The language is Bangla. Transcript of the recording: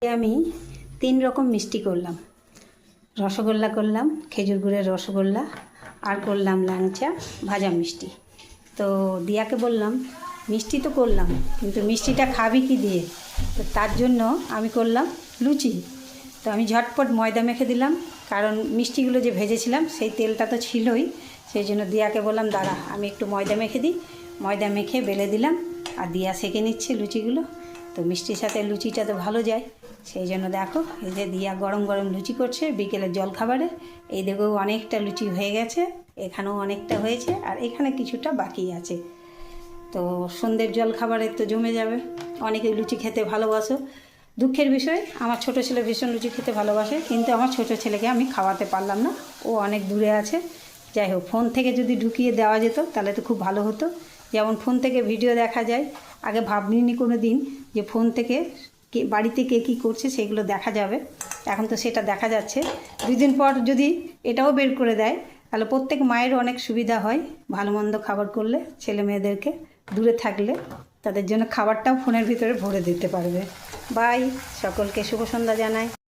আমি 3 রকম মিষ্টি করলাম। রসগোল্লা করলাম, খেজুর গুড়ের রসগোল্লা, আর করলাম ল্যাংচা ভাজা মিষ্টি। তো দিয়াকে বললাম মিষ্টি তো করলাম, কিন্তু মিষ্টিটা খাবি কি দিয়ে? তো তার জন্য আমি করলাম লুচি। তো আমি ঝটপট ময়দা মেখে দিলাম, কারণ মিষ্টিগুলো যে ভেজেছিলাম সেই তেলটা তো ছিলই। সেই জন্য দিয়াকে বললাম দাঁড়া আমি একটু ময়দা মেখে দিই। ময়দা মেখে বেলে দিলাম, আর দিয়া সেঁকে নিচ্ছে লুচিগুলো। তো মিষ্টির সাথে লুচিটা তো ভালো যায়, সেই জন্য দেখো এই যে দিয়া গরম গরম লুচি করছে বিকেলের জলখাবারে। এই দেখো অনেকটা লুচি হয়ে গেছে, এখানেও অনেকটা হয়েছে, আর এখানে কিছুটা বাকি আছে। তো সন্ধ্যের জলখাবারে তো জমে যাবে। অনেকেই লুচি খেতে ভালোবাসো। দুঃখের বিষয় আমার ছোটো ছেলে ভীষণ লুচি খেতে ভালোবাসে, কিন্তু আমার ছোটো ছেলেকে আমি খাওয়াতে পারলাম না, ও অনেক দূরে আছে। যাই হোক, ফোন থেকে যদি ঢুকিয়ে দেওয়া যেত তাহলে তো খুব ভালো হতো। যেমন ফোন থেকে ভিডিও দেখা যায়, আগে ভাবনিনি কোনো দিন যে ফোন থেকে বাড়িতে কে কী করছে সেগুলো দেখা যাবে। এখন তো সেটা দেখা যাচ্ছে। 2 দিন পর যদি এটাও বের করে দেয় তাহলে প্রত্যেক মায়েরও অনেক সুবিধা হয়। ভালো মন্দ খাবার করলে ছেলে মেয়েদেরকে দূরে থাকলে তাদের জন্য খাবারটাও ফোনের ভিতরে ভরে দিতে পারবে। বাই, সকলকে শুভ সন্ধ্যা জানাই।